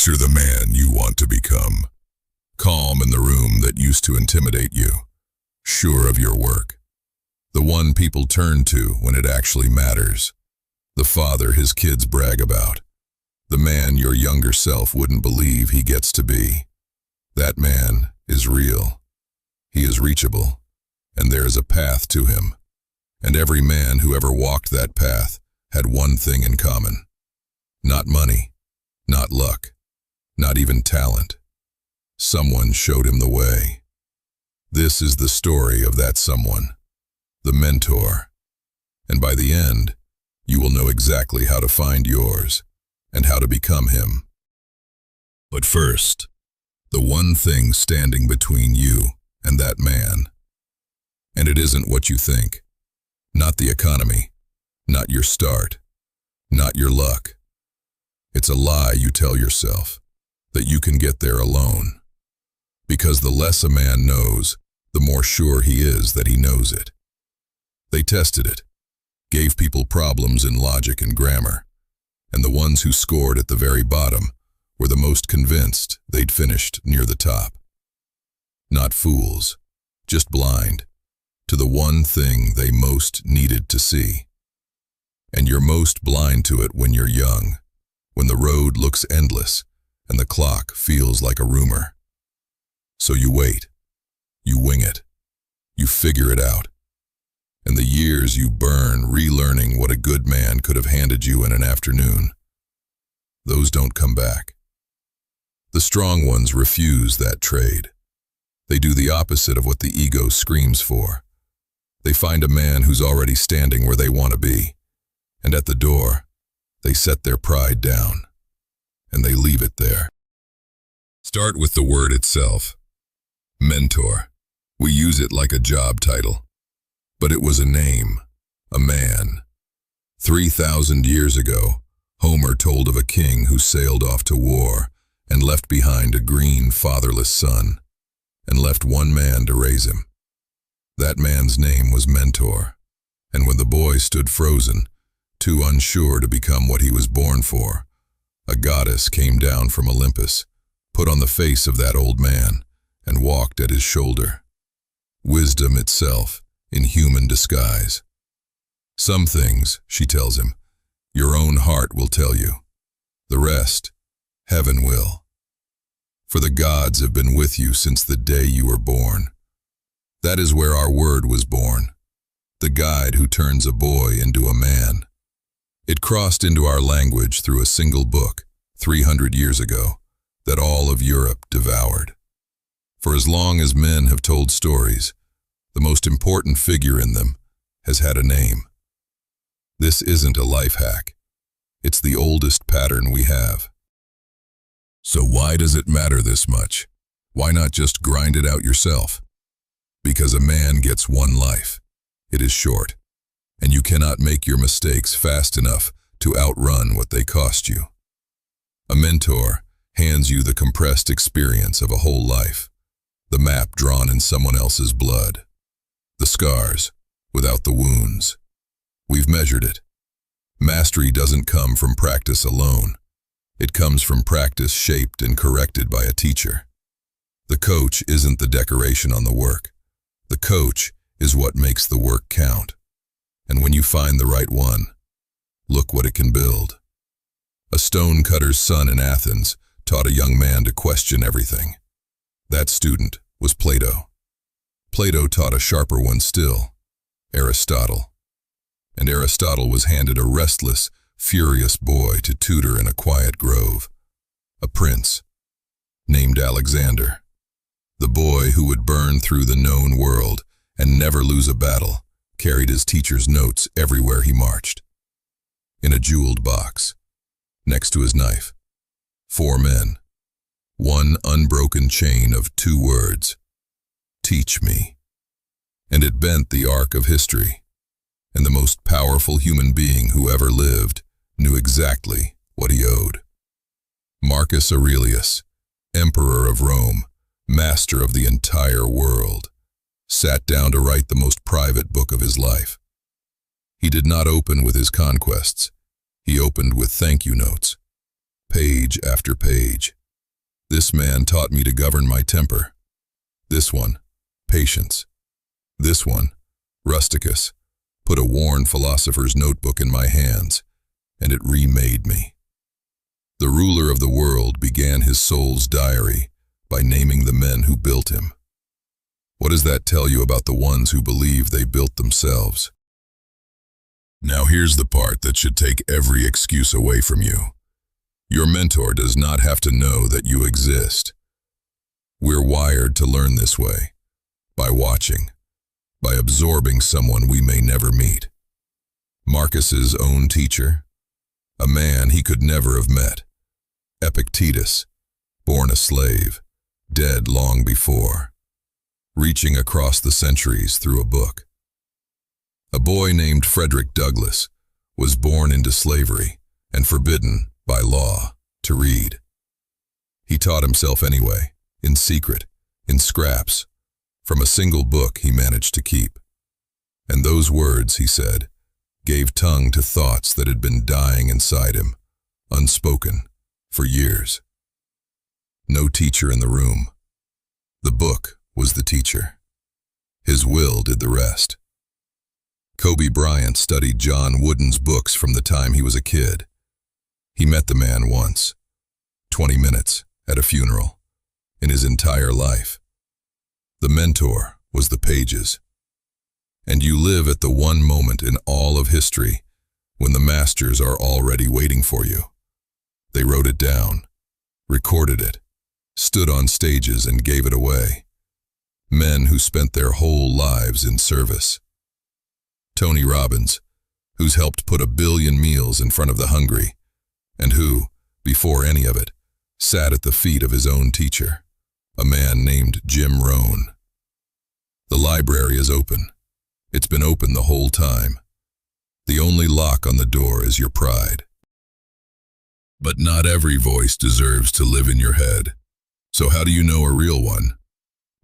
Picture the man you want to become. Calm in the room that used to intimidate you. Sure of your work. The one people turn to when it actually matters. The father his kids brag about. The man your younger self wouldn't believe he gets to be. That man is real. He is reachable, and there is a path to him. And every man who ever walked that path had one thing in common. Not money, not luck, not even talent. Someone showed him the way. This is the story of that someone, the mentor. And by the end, you will know exactly how to find yours and how to become him. But first, the one thing standing between you and that man. And it isn't what you think. Not the economy, not your start, not your luck. It's a lie you tell yourself, that you can get there alone. Because the less a man knows, the more sure he is that he knows it. They tested it, gave people problems in logic and grammar, and the ones who scored at the very bottom were the most convinced they'd finished near the top. Not fools, just blind, to the one thing they most needed to see. And you're most blind to it when you're young, when the road looks endless and the clock feels like a rumor. So you wait, you wing it, you figure it out. And the years you burn relearning what a good man could have handed you in an afternoon, those don't come back. The strong ones refuse that trade. They do the opposite of what the ego screams for. They find a man who's already standing where they want to be, and at the door, they set their pride down, and they leave it there. Start with the word itself. Mentor. We use it like a job title. But it was a name, a man. 3,000 years ago, Homer told of a king who sailed off to war and left behind a green, fatherless son, and left one man to raise him. That man's name was Mentor, and when the boy stood frozen, too unsure to become what he was born for, a goddess came down from Olympus, put on the face of that old man, and walked at his shoulder. Wisdom itself, in human disguise. Some things, she tells him, your own heart will tell you. The rest, heaven will. For the gods have been with you since the day you were born. That is where our word was born, the guide who turns a boy into a man. It crossed into our language through a single book, 300 years ago, that all of Europe devoured. For as long as men have told stories, the most important figure in them has had a name. This isn't a life hack. It's the oldest pattern we have. So why does it matter this much? Why not just grind it out yourself? Because a man gets one life. It is short, and you cannot make your mistakes fast enough to outrun what they cost you. A mentor hands you the compressed experience of a whole life, the map drawn in someone else's blood, the scars without the wounds. We've measured it. Mastery doesn't come from practice alone. It comes from practice shaped and corrected by a teacher. The coach isn't the decoration on the work. The coach is what makes the work count. And when you find the right one, look what it can build. A stonecutter's son in Athens taught a young man to question everything. That student was Plato. Plato taught a sharper one still, Aristotle. And Aristotle was handed a restless, furious boy to tutor in a quiet grove, a prince named Alexander. The boy who would burn through the known world and never lose a battle carried his teacher's notes everywhere he marched. In a jeweled box, next to his knife, 4 men, one unbroken chain of 2 words, teach me. And it bent the arc of history, and the most powerful human being who ever lived knew exactly what he owed. Marcus Aurelius, Emperor of Rome, master of the entire world, sat down to write the most private book of his life. He did not open with his conquests. He opened with thank you notes. page after page. This man taught me to govern my temper. This one, patience. This one, rusticus, put a worn philosopher's notebook in my hands, and it remade me. The ruler of the world began his soul's diary by naming the men who built him. What does that tell you about the ones who believe they built themselves? Now here's the part that should take every excuse away from you. Your mentor does not have to know that you exist. We're wired to learn this way, by watching, by absorbing someone we may never meet. Marcus's own teacher, a man he could never have met. Epictetus, born a slave, dead long before, reaching across the centuries through a book. A boy named Frederick Douglass was born into slavery and forbidden by law to read. He taught himself anyway, in secret, in scraps, from a single book he managed to keep. And those words, he said, gave tongue to thoughts that had been dying inside him, unspoken, for years. No teacher in the room. The book was the teacher. His will did the rest. Kobe Bryant studied John Wooden's books from the time he was a kid. He met the man once, 20 minutes, at a funeral, in his entire life. The mentor was the pages. And you live at the one moment in all of history when the masters are already waiting for you. They wrote it down, recorded it, stood on stages and gave it away. Men who spent their whole lives in service. Tony Robbins, who's helped put 1 billion meals in front of the hungry, and who, before any of it, sat at the feet of his own teacher, a man named Jim Rohn. The library is open. It's been open the whole time. The only lock on the door is your pride. But not every voice deserves to live in your head. So how do you know a real one?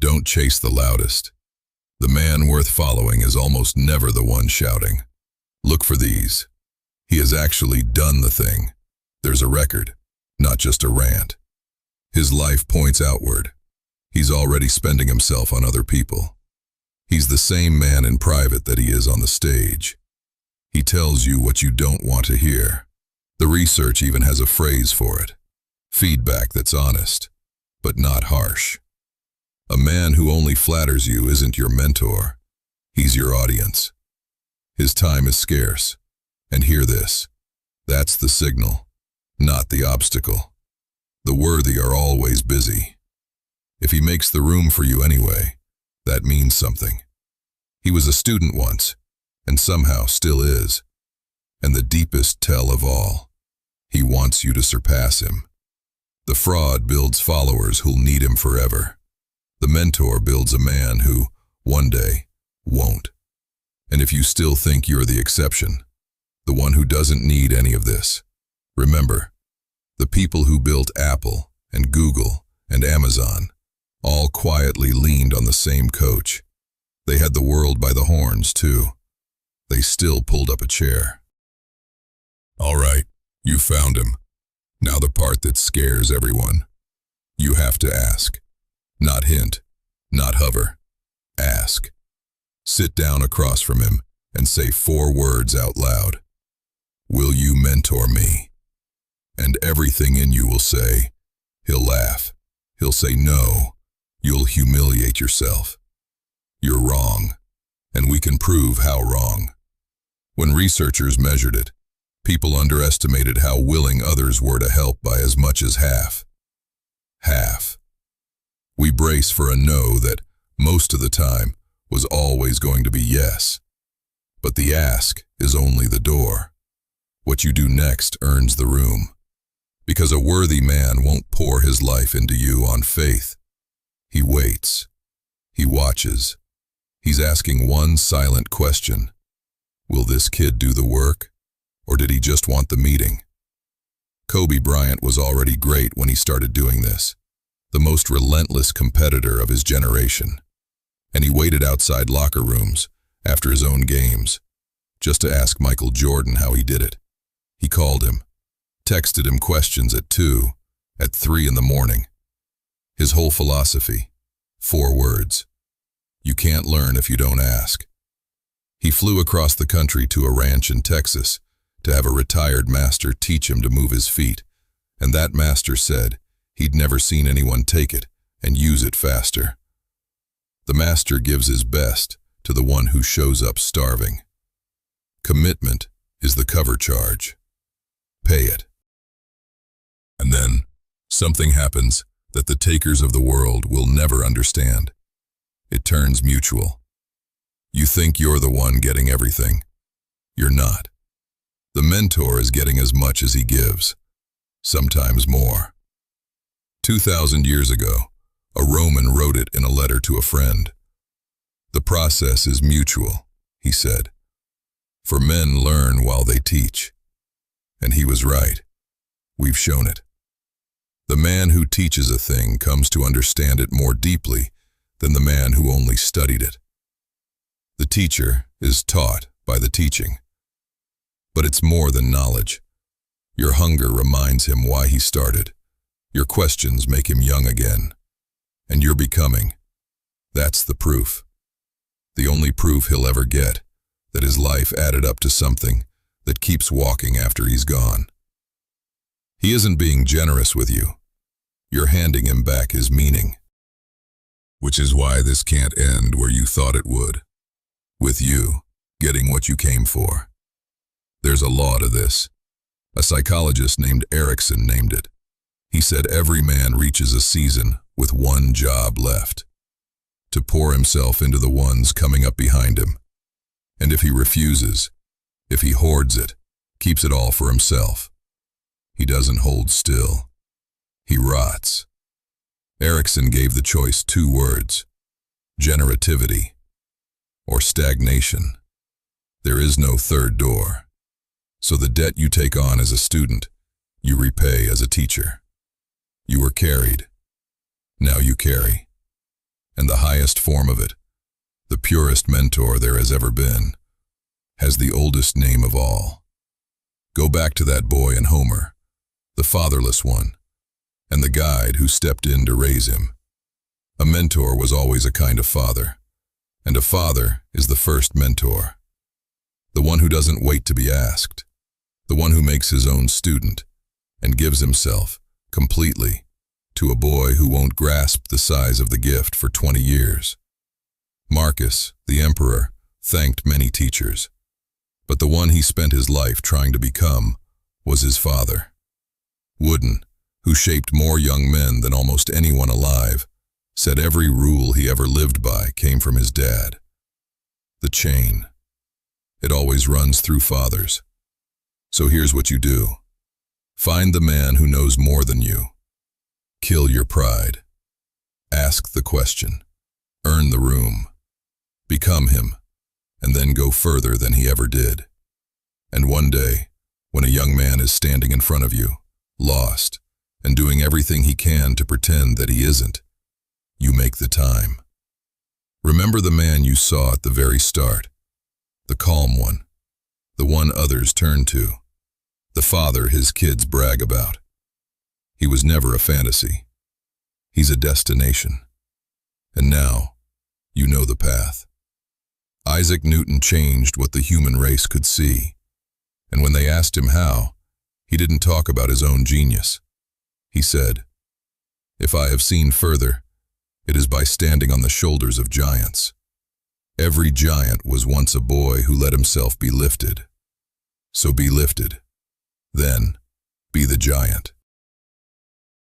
Don't chase the loudest. The man worth following is almost never the one shouting. Look for these. He has actually done the thing. There's a record, not just a rant. His life points outward. He's already spending himself on other people. He's the same man in private that he is on the stage. He tells you what you don't want to hear. The research even has a phrase for it. Feedback that's honest, but not harsh. A man who only flatters you isn't your mentor. He's your audience. His time is scarce. And hear this. That's the signal, not the obstacle. The worthy are always busy. If he makes the room for you anyway, that means something. He was a student once, and somehow still is. And the deepest tell of all, he wants you to surpass him. The fraud builds followers who'll need him forever. The mentor builds a man who, one day, won't. And if you still think you're the exception, the one who doesn't need any of this, remember, the people who built Apple and Google and Amazon all quietly leaned on the same coach. They had the world by the horns, too. They still pulled up a chair. All right, you found him. Now the part that scares everyone. You have to ask. Not hint, not hover. Ask. Sit down across from him and say 4 words out loud. Will you mentor me? And everything in you will say, he'll laugh. He'll say no. You'll humiliate yourself. You're wrong, and we can prove how wrong. When researchers measured it, people underestimated how willing others were to help by as much as half. Half. We brace for a no that, most of the time, was always going to be yes. But the ask is only the door. What you do next earns the room. Because a worthy man won't pour his life into you on faith. He waits. He watches. He's asking one silent question. Will this kid do the work? Or did he just want the meeting? Kobe Bryant was already great when he started doing this. The most relentless competitor of his generation. And he waited outside locker rooms, after his own games, just to ask Michael Jordan how he did it. He called him, texted him questions at 2, at 3 in the morning. His whole philosophy, 4 words: you can't learn if you don't ask. He flew across the country to a ranch in Texas to have a retired master teach him to move his feet, and that master said he'd never seen anyone take it and use it faster. The master gives his best to the one who shows up starving. Commitment is the cover charge. Pay it. And then, something happens that the takers of the world will never understand. It turns mutual. You think you're the one getting everything. You're not. The mentor is getting as much as he gives, sometimes more. 2,000 years ago, a Roman wrote it in a letter to a friend. The process is mutual, he said, for men learn while they teach. And he was right. We've shown it. The man who teaches a thing comes to understand it more deeply than the man who only studied it. The teacher is taught by the teaching. But it's more than knowledge. Your hunger reminds him why he started. Your questions make him young again. And you're becoming. That's the proof. The only proof he'll ever get that his life added up to something that keeps walking after he's gone. He isn't being generous with you. You're handing him back his meaning. Which is why this can't end where you thought it would. With you getting what you came for. There's a law to this. A psychologist named Erickson named it. He said every man reaches a season with one job left. To pour himself into the ones coming up behind him. And if he refuses, if he hoards it, keeps it all for himself, he doesn't hold still. He rots. Erickson gave the choice 2 words: generativity or stagnation. There is no third door. So the debt you take on as a student, you repay as a teacher. You were carried. Now you carry. And the highest form of it, the purest mentor there has ever been, has the oldest name of all. Go back to that boy in Homer, the fatherless one, and the guide who stepped in to raise him. A mentor was always a kind of father, and a father is the first mentor. The one who doesn't wait to be asked, the one who makes his own student and gives himself completely to a boy who won't grasp the size of the gift for 20 years. Marcus, the emperor, thanked many teachers, but the one he spent his life trying to become was his father. Wooden, who shaped more young men than almost anyone alive, said every rule he ever lived by came from his dad. The chain. It always runs through fathers. So here's what you do. Find the man who knows more than you. Kill your pride. Ask the question. Earn the room. Become him, and then go further than he ever did. And one day, when a young man is standing in front of you, lost, and doing everything he can to pretend that he isn't, you make the time. Remember the man you saw at the very start, the calm one, the one others turn to, the father his kids brag about. He was never a fantasy. He's a destination. And now, you know the path. Isaac Newton changed what the human race could see, and when they asked him how, he didn't talk about his own genius. He said, "If I have seen further, it is by standing on the shoulders of giants. Every giant was once a boy who let himself be lifted. So be lifted. Then, be the giant."